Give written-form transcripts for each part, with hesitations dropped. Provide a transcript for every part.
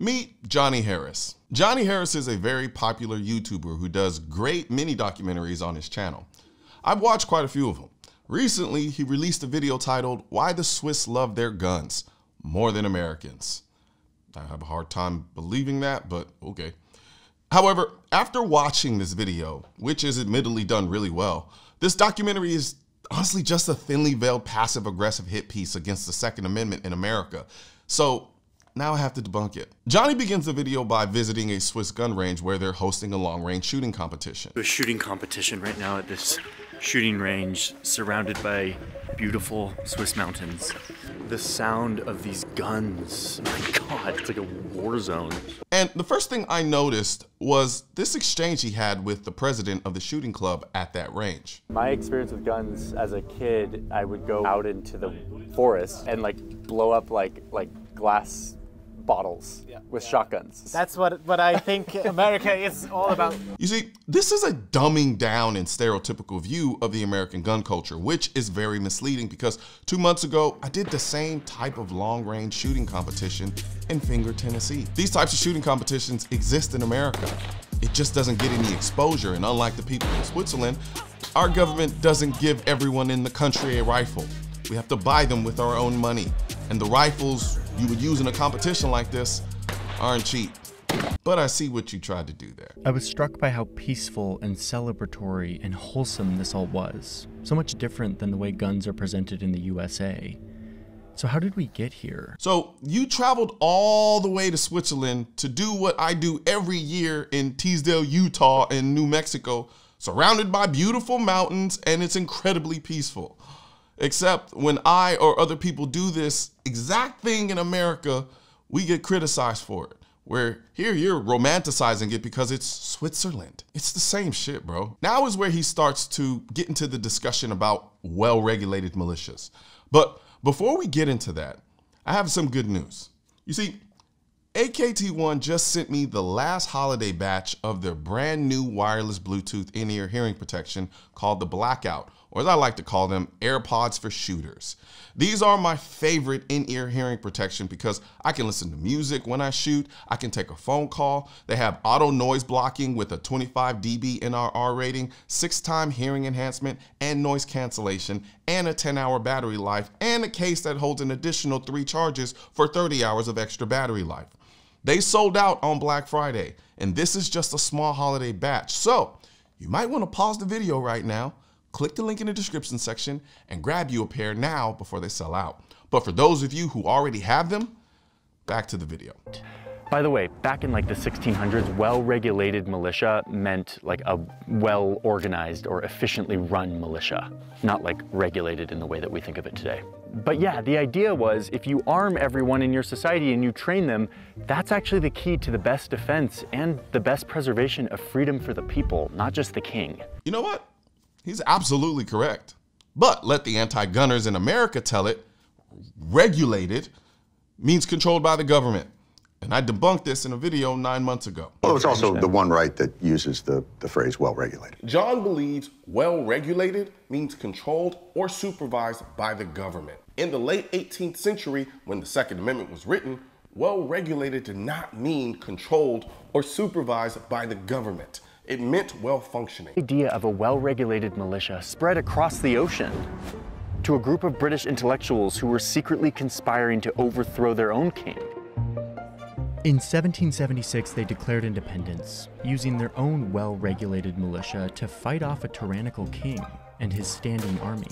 Meet Johnny Harris. Johnny Harris is a very popular YouTuber who does great mini documentaries on his channel. I've watched quite a few of them. Recently, he released a video titled, "Why the Swiss Love Their Guns More Than Americans." I have a hard time believing that, but okay. However, after watching this video, which is admittedly done really well, this documentary is honestly just a thinly veiled passive-aggressive hit piece against the Second Amendment in America. So now I have to debunk it. Johnny begins the video by visiting a Swiss gun range where they're hosting a long-range shooting competition. A shooting competition right now at this shooting range surrounded by beautiful Swiss mountains. The sound of these guns, my God, it's like a war zone. And the first thing I noticed was this exchange he had with the president of the shooting club at that range. My experience with guns as a kid, I would go out into the forest and like blow up like glass bottles with shotguns. That's what I think America is all about. You see, this is a dumbing down and stereotypical view of the American gun culture, which is very misleading because 2 months ago, I did the same type of long-range shooting competition in Finger, Tennessee. These types of shooting competitions exist in America. It just doesn't get any exposure, and unlike the people in Switzerland, our government doesn't give everyone in the country a rifle. We have to buy them with our own money, and the rifles you would use in a competition like this aren't cheap. But I see what you tried to do there. I was struck by how peaceful and celebratory and wholesome this all was. So much different than the way guns are presented in the USA. So how did we get here? So you traveled all the way to Switzerland to do what I do every year in Teasdale, Utah and New Mexico, surrounded by beautiful mountains, and it's incredibly peaceful. Except when I or other people do this exact thing in America, we get criticized for it. Where here you're romanticizing it because it's Switzerland. It's the same shit, bro. Now is where he starts to get into the discussion about well-regulated militias. But before we get into that, I have some good news. You see, AKT1 just sent me the last holiday batch of their brand new wireless Bluetooth in-ear hearing protection called the Blackout, or as I like to call them, AirPods for shooters. These are my favorite in-ear hearing protection because I can listen to music when I shoot, I can take a phone call, they have auto noise blocking with a 25 dB NRR rating, 6-time hearing enhancement and noise cancellation, and a 10-hour battery life, and a case that holds an additional 3 charges for 30 hours of extra battery life. They sold out on Black Friday, and this is just a small holiday batch. So you might want to pause the video right now, click the link in the description section, and grab you a pair now before they sell out. But for those of you who already have them, back to the video. By the way, back in like the 1600s, well-regulated militia meant like a well-organized or efficiently run militia, not like regulated in the way that we think of it today. But yeah, the idea was if you arm everyone in your society and you train them, that's actually the key to the best defense and the best preservation of freedom for the people, not just the king. You know what? He's absolutely correct. But let the anti-gunners in America tell it, regulated means controlled by the government. And I debunked this in a video 9 months ago. Well, it's also the one right that uses the phrase well-regulated. John believes well-regulated means controlled or supervised by the government. In the late 18th century, when the Second Amendment was written, well-regulated did not mean controlled or supervised by the government. It meant well-functioning. The idea of a well-regulated militia spread across the ocean to a group of British intellectuals who were secretly conspiring to overthrow their own king. In 1776, they declared independence, using their own well-regulated militia to fight off a tyrannical king and his standing army.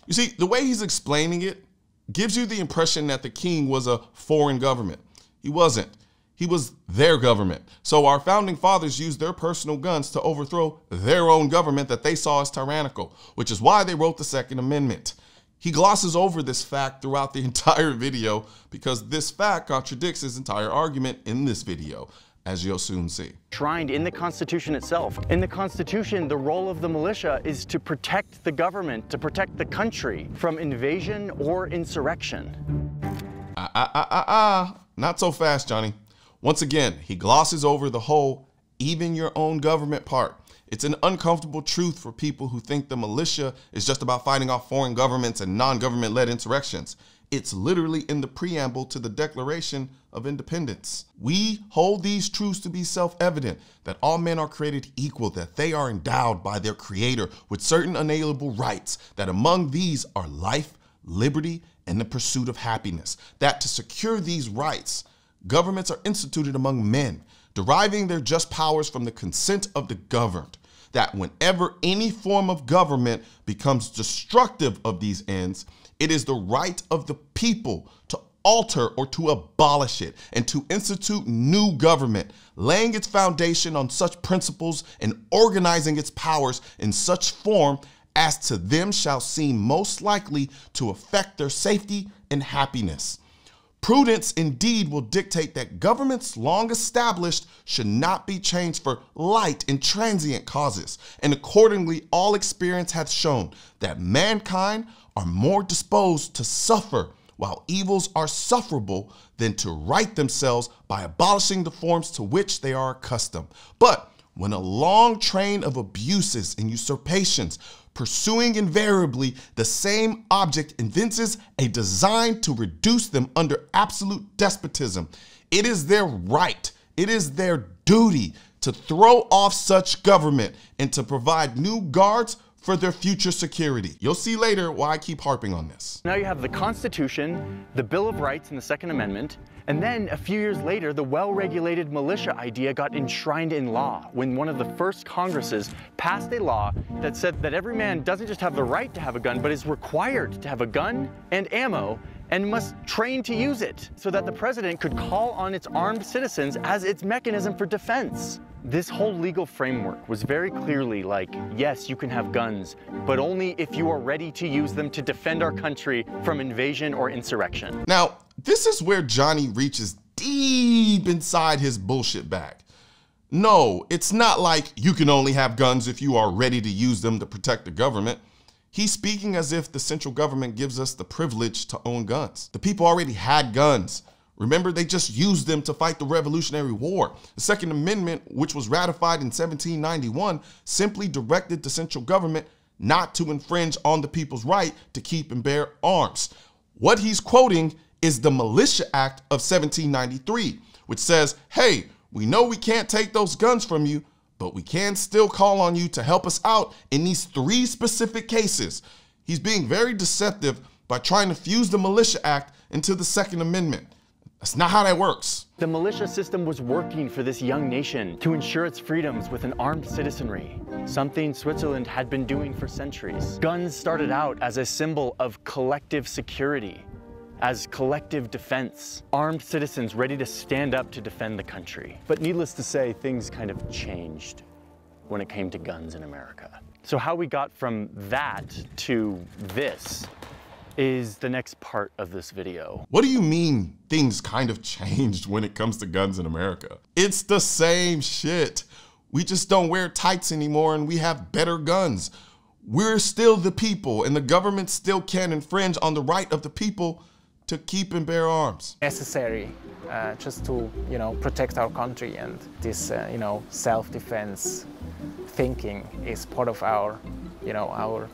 You see, the way he's explaining it gives you the impression that the king was a foreign government. He wasn't. He was their government. So our founding fathers used their personal guns to overthrow their own government that they saw as tyrannical, which is why they wrote the Second Amendment. He glosses over this fact throughout the entire video because this fact contradicts his entire argument in this video, as you'll soon see. Enshrined in the Constitution itself. In the Constitution, the role of the militia is to protect the government, to protect the country from invasion or insurrection. Not so fast, Johnny. Once again, he glosses over the whole, even your own government part. It's an uncomfortable truth for people who think the militia is just about fighting off foreign governments and non-government-led insurrections. It's literally in the preamble to the Declaration of Independence. We hold these truths to be self-evident, that all men are created equal, that they are endowed by their Creator with certain unalienable rights, that among these are life, liberty, and the pursuit of happiness, that to secure these rights, governments are instituted among men, deriving their just powers from the consent of the governed, that whenever any form of government becomes destructive of these ends, it is the right of the people to alter or to abolish it and to institute new government, laying its foundation on such principles and organizing its powers in such form as to them shall seem most likely to affect their safety and happiness. Prudence indeed will dictate that governments long established should not be changed for light and transient causes, and accordingly all experience hath shown that mankind are more disposed to suffer while evils are sufferable than to right themselves by abolishing the forms to which they are accustomed. But when a long train of abuses and usurpations, pursuing invariably the same object, evinces a design to reduce them under absolute despotism, it is their right, it is their duty to throw off such government and to provide new guards for their future security. You'll see later why I keep harping on this. Now you have the Constitution, the Bill of Rights and the Second Amendment, and then a few years later, the well-regulated militia idea got enshrined in law when one of the first Congresses passed a law that said that every man doesn't just have the right to have a gun, but is required to have a gun and ammo and must train to use it so that the president could call on its armed citizens as its mechanism for defense. This whole legal framework was very clearly like, yes, you can have guns, but only if you are ready to use them to defend our country from invasion or insurrection. Now, this is where Johnny reaches deep inside his bullshit bag. No, it's not like you can only have guns if you are ready to use them to protect the government. He's speaking as if the central government gives us the privilege to own guns. The people already had guns. Remember, they just used them to fight the Revolutionary War. The Second Amendment, which was ratified in 1791, simply directed the central government not to infringe on the people's right to keep and bear arms. What he's quoting is the Militia Act of 1793, which says, hey, we know we can't take those guns from you, but we can still call on you to help us out in these 3 specific cases. He's being very deceptive by trying to fuse the Militia Act into the Second Amendment. That's not how that works. The militia system was working for this young nation to ensure its freedoms with an armed citizenry, something Switzerland had been doing for centuries. Guns started out as a symbol of collective security, as collective defense, armed citizens ready to stand up to defend the country. But needless to say, things kind of changed when it came to guns in America. So how we got from that to this is the next part of this video. What do you mean things kind of changed when it comes to guns in America? It's the same shit. We just don't wear tights anymore and we have better guns. We're still the people and the government still can infringe on the right of the people to keep and bear arms. Necessary just to, protect our country, and this, self-defense thinking is part of our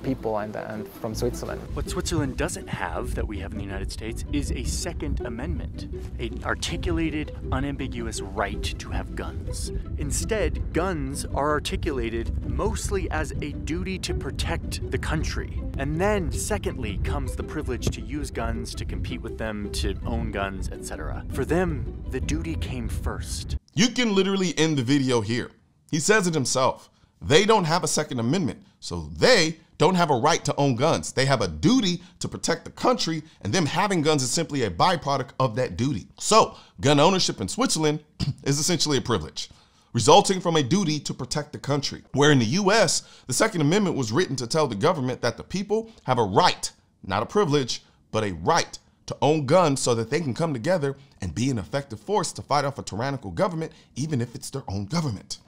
people and from Switzerland. What Switzerland doesn't have that we have in the United States is a Second Amendment, an articulated, unambiguous right to have guns. Instead, guns are articulated mostly as a duty to protect the country. And then, secondly, comes the privilege to use guns, to compete with them, to own guns, etc. For them, the duty came first. You can literally end the video here. He says it himself. They don't have a Second Amendment, so they don't have a right to own guns. They have a duty to protect the country, and them having guns is simply a byproduct of that duty. So gun ownership in Switzerland is essentially a privilege, resulting from a duty to protect the country. Where in the US, the Second Amendment was written to tell the government that the people have a right, not a privilege, but a right to own guns so that they can come together and be an effective force to fight off a tyrannical government, even if it's their own government.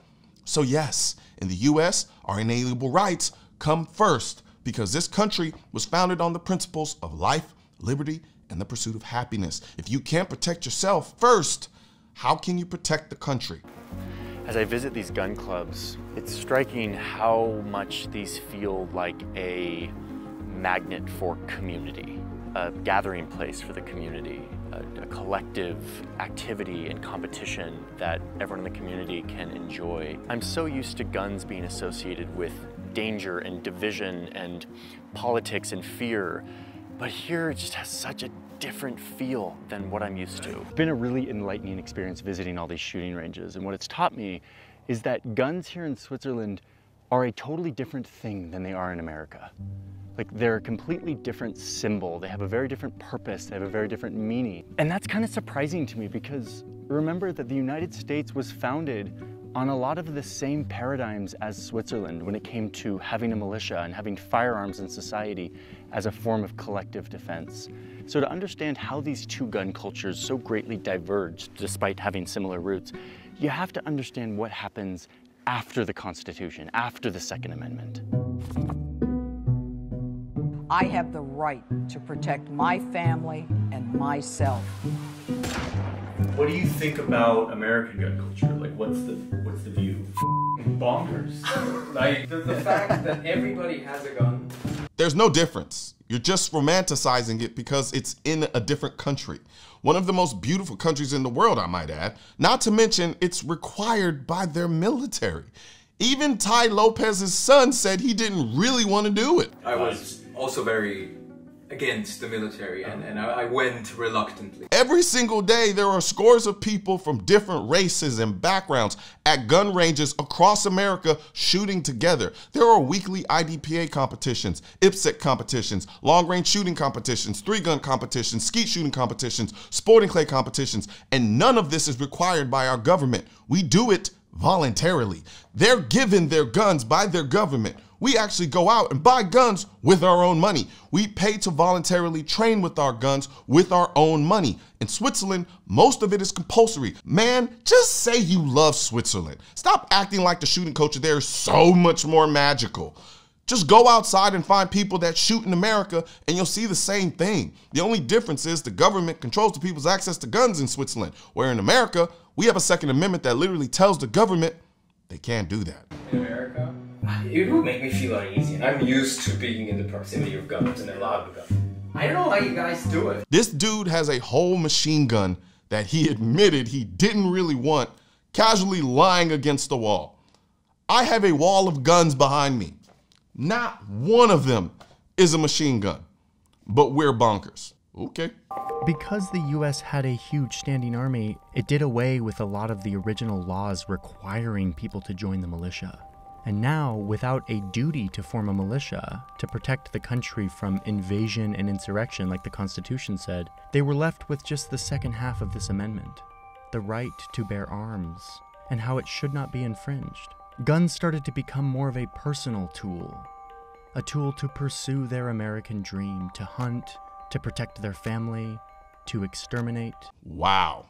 So yes, in the US, our inalienable rights come first because this country was founded on the principles of life, liberty, and the pursuit of happiness. If you can't protect yourself first, how can you protect the country? As I visit these gun clubs, it's striking how much these feel like a magnet for community. a gathering place for the community, a collective activity and competition that everyone in the community can enjoy. I'm so used to guns being associated with danger and division and politics and fear, but here it just has such a different feel than what I'm used to. It's been a really enlightening experience visiting all these shooting ranges, and what it's taught me is that guns here in Switzerland are a totally different thing than they are in America. Like, they're a completely different symbol. They have a very different purpose. They have a very different meaning. And that's kind of surprising to me, because remember that the United States was founded on a lot of the same paradigms as Switzerland when it came to having a militia and having firearms in society as a form of collective defense. So to understand how these two gun cultures so greatly diverged despite having similar roots, you have to understand what happens after the Constitution, after the Second Amendment. I have the right to protect my family and myself. What do you think about American gun culture? Like, what's the view? Bonkers. Like, the fact that everybody has a gun. There's no difference. You're just romanticizing it because it's in a different country. One of the most beautiful countries in the world, I might add. Not to mention, it's required by their military. Even Ty Lopez's son said he didn't really want to do it. I was also very against the military, and I went reluctantly. Every single day, there are scores of people from different races and backgrounds at gun ranges across America shooting together. There are weekly IDPA competitions, IPSC competitions, long-range shooting competitions, three-gun competitions, skeet shooting competitions, sporting clay competitions, and none of this is required by our government. We do it voluntarily. They're given their guns by their government. We actually go out and buy guns with our own money. We pay to voluntarily train with our guns with our own money. In Switzerland, most of it is compulsory. Man, just say you love Switzerland. Stop acting like the shooting culture there is so much more magical. Just go outside and find people that shoot in America and you'll see the same thing. The only difference is the government controls the people's access to guns in Switzerland, where in America, we have a Second Amendment that literally tells the government they can't do that. In America, it would make me feel uneasy, and I'm used to being in the proximity of guns and allowed to gun. I don't know how you guys do it. This dude has a whole machine gun that he admitted he didn't really want, casually lying against the wall. I have a wall of guns behind me. Not one of them is a machine gun, but we're bonkers. Okay. Because the US had a huge standing army, it did away with a lot of the original laws requiring people to join the militia. And now, without a duty to form a militia to protect the country from invasion and insurrection like the Constitution said, they were left with just the second half of this amendment, the right to bear arms, and how it should not be infringed. Guns started to become more of a personal tool, a tool to pursue their American dream, to hunt, to protect their family, to exterminate. Wow.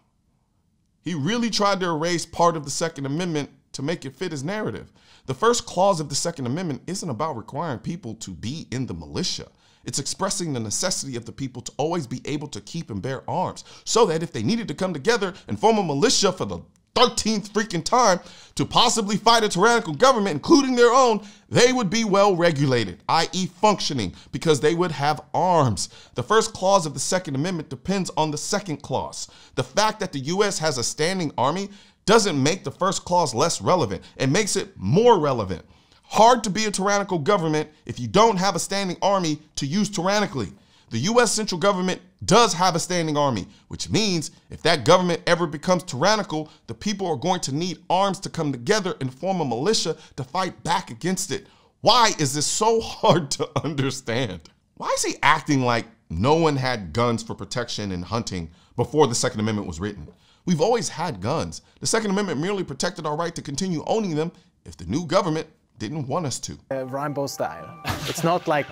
He really tried to erase part of the Second Amendment to make it fit his narrative. The first clause of the Second Amendment isn't about requiring people to be in the militia. It's expressing the necessity of the people to always be able to keep and bear arms, so that if they needed to come together and form a militia for the 13th freaking time to possibly fight a tyrannical government, including their own, they would be well regulated, i.e. functioning, because they would have arms. The first clause of the Second Amendment depends on the second clause. The fact that the US has a standing army doesn't make the first clause less relevant. It makes it more relevant. Hard to be a tyrannical government if you don't have a standing army to use tyrannically. The US central government does have a standing army, which means if that government ever becomes tyrannical, the people are going to need arms to come together and form a militia to fight back against it. Why is this so hard to understand? Why is he acting like no one had guns for protection and hunting before the Second Amendment was written? We've always had guns. The Second Amendment merely protected our right to continue owning them if the new government didn't want us to. Rambo style. It's not like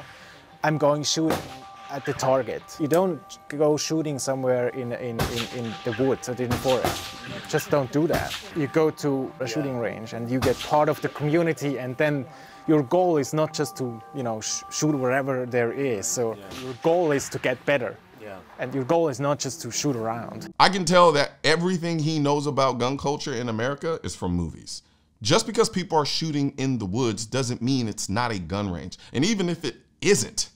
I'm going shooting at the target. You don't go shooting somewhere in the woods or in the forest. Just don't do that. You go to a shooting range and you get part of the community, and then your goal is not just to, shoot wherever there is. So your goal is to get better. And your goal is not just to shoot around. I can tell that everything he knows about gun culture in America is from movies. Just because people are shooting in the woods doesn't mean it's not a gun range. And even if it isn't,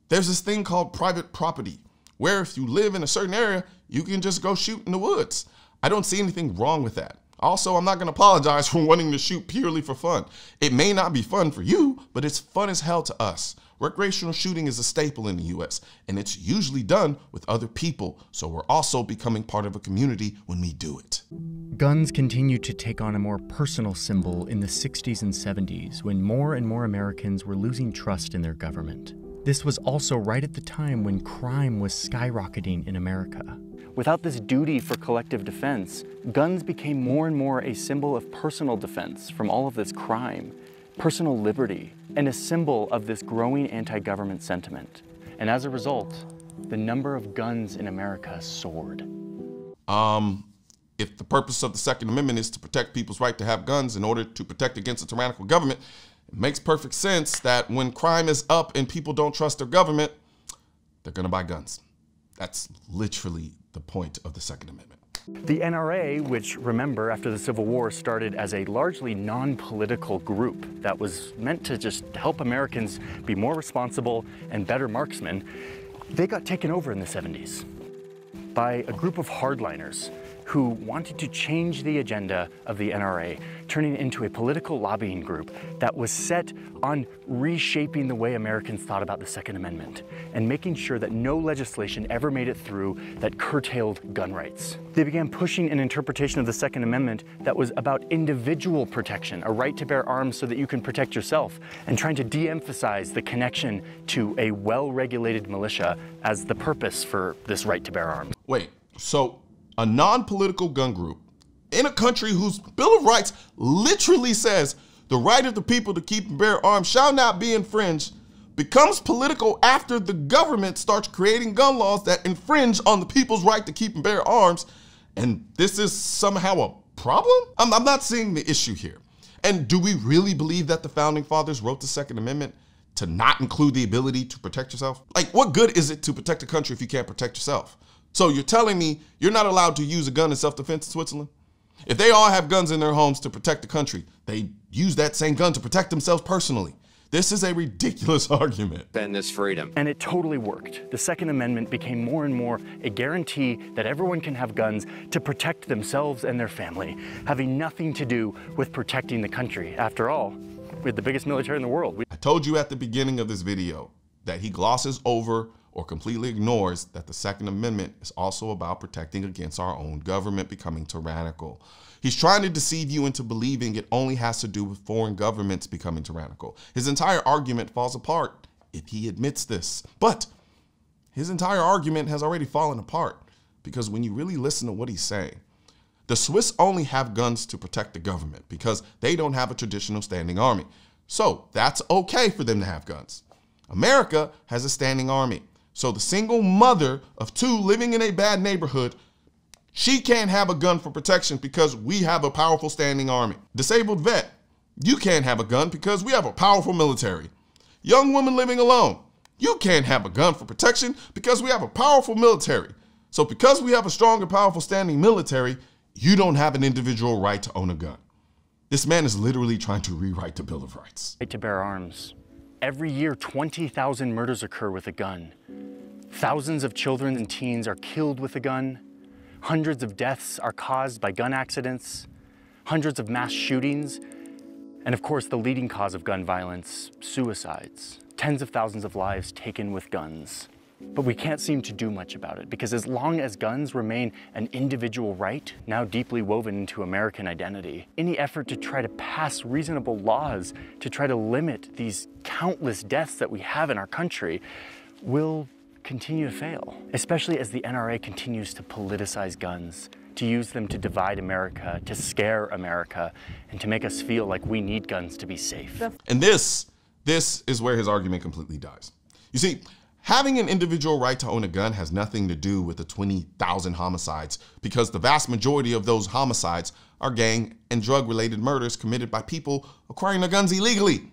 There's this thing called private property, where if you live in a certain area, you can just go shoot in the woods. I don't see anything wrong with that. Also, I'm not going to apologize for wanting to shoot purely for fun. It may not be fun for you, but it's fun as hell to us. Recreational shooting is a staple in the US, and it's usually done with other people, so we're also becoming part of a community when we do it. Guns continued to take on a more personal symbol in the 60s and 70s when more and more Americans were losing trust in their government. This was also right at the time when crime was skyrocketing in America. Without this duty for collective defense, guns became more and more a symbol of personal defense from all of this crime, personal liberty, and a symbol of this growing anti-government sentiment. And as a result, the number of guns in America soared. If the purpose of the Second Amendment is to protect people's right to have guns in order to protect against a tyrannical government, it makes perfect sense that when crime is up and people don't trust their government, they're gonna buy guns. That's literally the point of the Second Amendment. The NRA, which, remember, after the Civil War started as a largely non-political group that was meant to just help Americans be more responsible and better marksmen, they got taken over in the 70s by a group of hardliners who wanted to change the agenda of the NRA, turning it into a political lobbying group that was set on reshaping the way Americans thought about the Second Amendment and making sure that no legislation ever made it through that curtailed gun rights. They began pushing an interpretation of the Second Amendment that was about individual protection, a right to bear arms so that you can protect yourself, and trying to de-emphasize the connection to a well-regulated militia as the purpose for this right to bear arms. Wait, so a non-political gun group in a country whose Bill of Rights literally says the right of the people to keep and bear arms shall not be infringed becomes political after the government starts creating gun laws that infringe on the people's right to keep and bear arms, and this is somehow a problem? I'm not seeing the issue here. And do we really believe that the Founding Fathers wrote the Second Amendment to not include the ability to protect yourself? Like, what good is it to protect a country if you can't protect yourself? So you're telling me you're not allowed to use a gun in self-defense in Switzerland? If they all have guns in their homes to protect the country, they use that same gun to protect themselves personally. This is a ridiculous argument. Defend this freedom. And it totally worked. The Second Amendment became more and more a guarantee that everyone can have guns to protect themselves and their family, having nothing to do with protecting the country. After all, we're the biggest military in the world. I told you at the beginning of this video that he glosses over or completely ignores that the Second Amendment is also about protecting against our own government becoming tyrannical. He's trying to deceive you into believing it only has to do with foreign governments becoming tyrannical. His entire argument falls apart if he admits this. But his entire argument has already fallen apart because when you really listen to what he's saying, the Swiss only have guns to protect the government because they don't have a traditional standing army. So that's okay for them to have guns. America has a standing army. So the single mother of two living in a bad neighborhood, she can't have a gun for protection because we have a powerful standing army. Disabled vet, you can't have a gun because we have a powerful military. Young woman living alone, you can't have a gun for protection because we have a powerful military. So because we have a strong and powerful standing military, you don't have an individual right to own a gun. This man is literally trying to rewrite the Bill of Rights. Right to bear arms. Every year, 20,000 murders occur with a gun. Thousands of children and teens are killed with a gun. Hundreds of deaths are caused by gun accidents. Hundreds of mass shootings. And of course, the leading cause of gun violence, suicides. Tens of thousands of lives taken with guns. But we can't seem to do much about it because as long as guns remain an individual right, now deeply woven into American identity, any effort to try to pass reasonable laws to try to limit these countless deaths that we have in our country will continue to fail, especially as the NRA continues to politicize guns, to use them to divide America, to scare America, and to make us feel like we need guns to be safe. And this is where his argument completely dies. You see, having an individual right to own a gun has nothing to do with the 20,000 homicides because the vast majority of those homicides are gang and drug-related murders committed by people acquiring their guns illegally.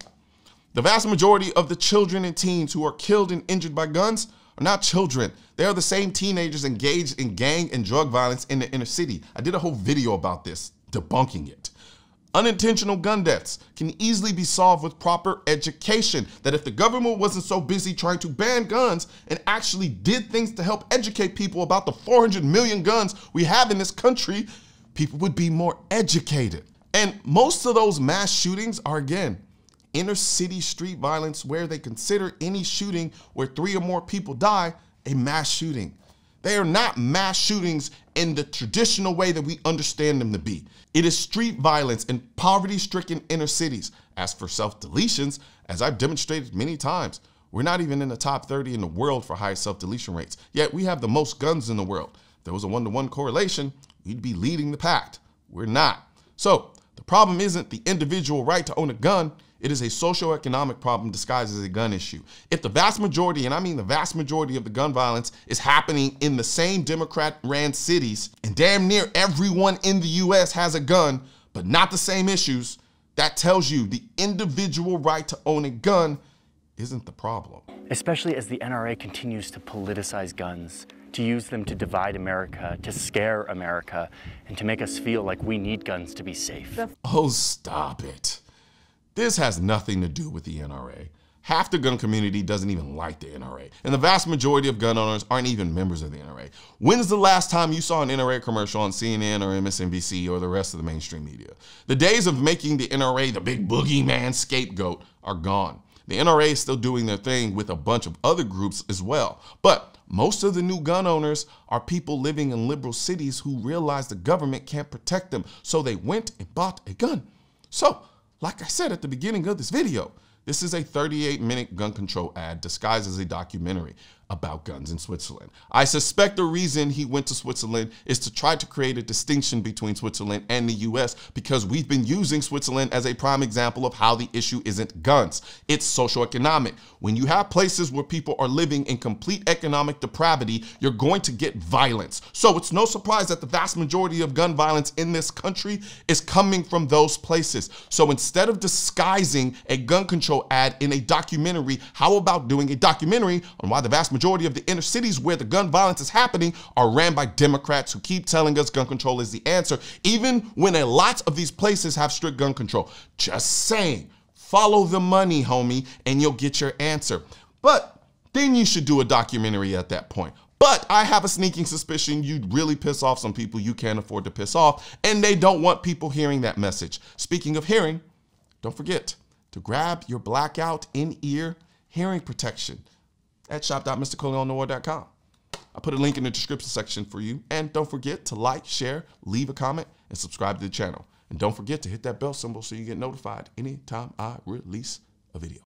The vast majority of the children and teens who are killed and injured by guns are not children. They are the same teenagers engaged in gang and drug violence in the inner city. I did a whole video about this, debunking it. Unintentional gun deaths can easily be solved with proper education. That if the government wasn't so busy trying to ban guns and actually did things to help educate people about the 400 million guns we have in this country, people would be more educated. And most of those mass shootings are, again, inner city street violence where they consider any shooting where 3 or more people die a mass shooting. They are not mass shootings in the traditional way that we understand them to be. It is street violence in poverty-stricken inner cities. As for self-deletions, as I've demonstrated many times, we're not even in the top 30 in the world for high self-deletion rates, yet we have the most guns in the world. If there was a one-to-one correlation, we'd be leading the pack. We're not. So the problem isn't the individual right to own a gun. It is a socioeconomic problem disguised as a gun issue. If the vast majority, and I mean the vast majority of the gun violence is happening in the same Democrat-ran cities, and damn near everyone in the US has a gun, but not the same issues, that tells you the individual right to own a gun isn't the problem. Especially as the NRA continues to politicize guns, to use them to divide America, to scare America, and to make us feel like we need guns to be safe. Oh, stop it. This has nothing to do with the NRA. Half the gun community doesn't even like the NRA, and the vast majority of gun owners aren't even members of the NRA. When's the last time you saw an NRA commercial on CNN or MSNBC or the rest of the mainstream media? The days of making the NRA the big boogeyman scapegoat are gone. The NRA is still doing their thing with a bunch of other groups as well. But most of the new gun owners are people living in liberal cities who realize the government can't protect them, so they went and bought a gun. So, like I said at the beginning of this video, this is a 38-minute gun control ad disguised as a documentary about guns in Switzerland. I suspect the reason he went to Switzerland is to try to create a distinction between Switzerland and the US, because we've been using Switzerland as a prime example of how the issue isn't guns. It's socioeconomic. When you have places where people are living in complete economic depravity, you're going to get violence. So it's no surprise that the vast majority of gun violence in this country is coming from those places. So instead of disguising a gun control ad in a documentary, how about doing a documentary on why the vast majority of the inner cities where the gun violence is happening are ran by Democrats who keep telling us gun control is the answer, even when a lot of these places have strict gun control. Just saying, follow the money, homie, and you'll get your answer. But then you should do a documentary at that point. But I have a sneaking suspicion you'd really piss off some people you can't afford to piss off, and they don't want people hearing that message. Speaking of hearing, don't forget to grab your Blackout in-ear hearing protection at shop.mrcolionnoir.com. I put a link in the description section for you. And don't forget to like, share, leave a comment, and subscribe to the channel. And don't forget to hit that bell symbol so you get notified anytime I release a video.